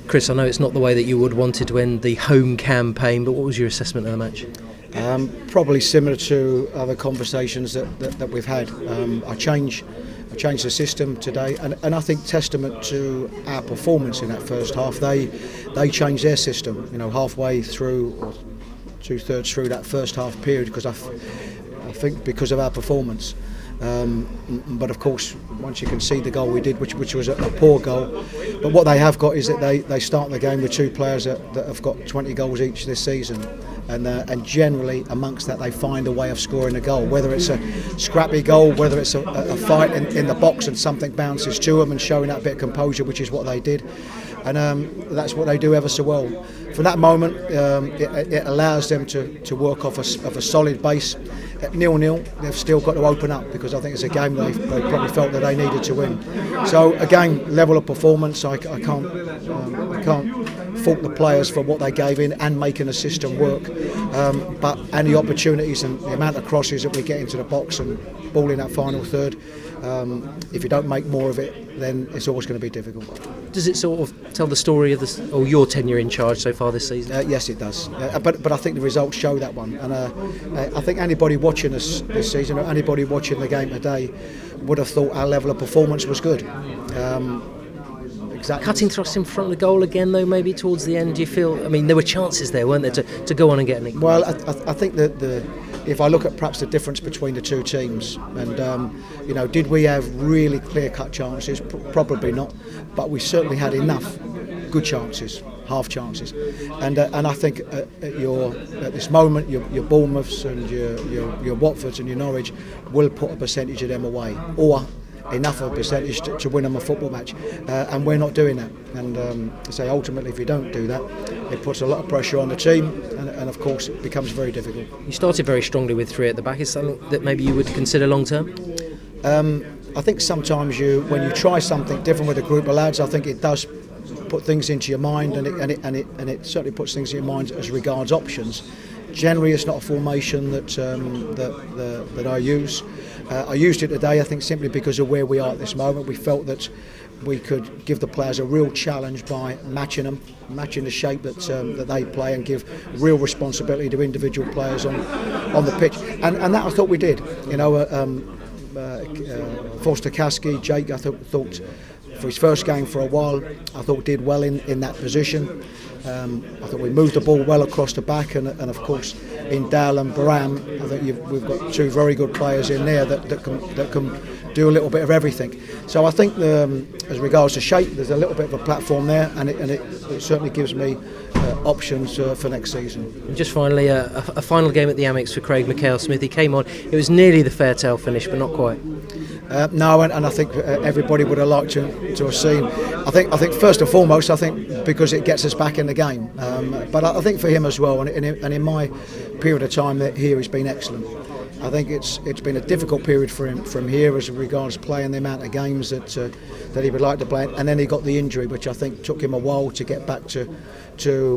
Chris, I know it's not the way that you would wanted to end the home campaign, but what was your assessment of the match? Probably similar to other conversations that we've had. I changed the system today, and I think testament to our performance in that first half. They changed their system, halfway through or 2/3 through that first half period, because I think because of our performance. But of course, once you concede the goal we did, which was a poor goal, but what they have got is that they start the game with two players that have got 20 goals each this season, and generally amongst that they find a way of scoring a goal, whether it's a scrappy goal, whether it's a fight in the box and something bounces to them and showing that bit of composure, which is what they did. And that's what they do ever so well. From that moment, it allows them to work off a solid base. At 0-0, they've still got to open up, because I think it's a game they probably felt that they needed to win. So again, level of performance, I can't fault the players for what they gave in and making the system work. But the opportunities and the amount of crosses that we get into the box and ball in that final third, if you don't make more of it, then it's always going to be difficult. Does it sort of tell the story of your tenure in charge so far this season? Yes, it does. But I think the results show that one. And I think anybody watching us this season, or anybody watching the game today, would have thought our level of performance was good. Exactly. Cutting thrust in front of the goal again, though, maybe towards the end. Do you feel? I mean, there were chances there, weren't there, to go on and get anything? Well, I think that if I look at perhaps the difference between the two teams, and did we have really clear-cut chances? Probably not, but we certainly had enough good chances, half chances, and I think at this moment, your Bournemouths and your Watfords and your Norwich will put a percentage of them away, or enough of a percentage to win them a football match, and we're not doing that. And I ultimately, if you don't do that, it puts a lot of pressure on the team, and of course it becomes very difficult. You started very strongly with three at the back. Is something that maybe you would consider long term? I think sometimes when you try something different with a group of lads, I think it does put things into your mind, and it certainly puts things in your mind as regards options. Generally, it's not a formation that I use. I used it today, I think, simply because of where we are at this moment. We felt that we could give the players a real challenge by matching the shape that they play, and give real responsibility to individual players on the pitch. And that I thought we did. Forster Kasky, Jake, I thought for his first game for a while, I thought did well in that position. I thought we moved the ball well across the back, and of course in Dal and Baram, I think we've got two very good players in there that can do a little bit of everything. So I think as regards to shape, there's a little bit of a platform there, and it certainly gives me options for next season. And just finally, a final game at the Amex for Craig McHale-Smith. He came on, it was nearly the Fairtail finish, but not quite. No, and I think everybody would have liked to have seen. I think first and foremost, I think because it gets us back in the game. But I think for him as well, and in my period of time here, he's been excellent. I think it's been a difficult period for him from here as regards playing the amount of games that he would like to play, and then he got the injury, which I think took him a while to get back to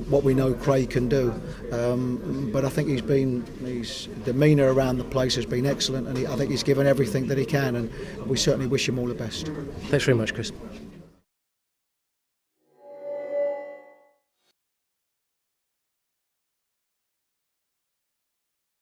what we know Craig can do. But I think his demeanour around the place has been excellent, and I think he's given everything that he can, and we certainly wish him all the best. Thanks very much, Chris.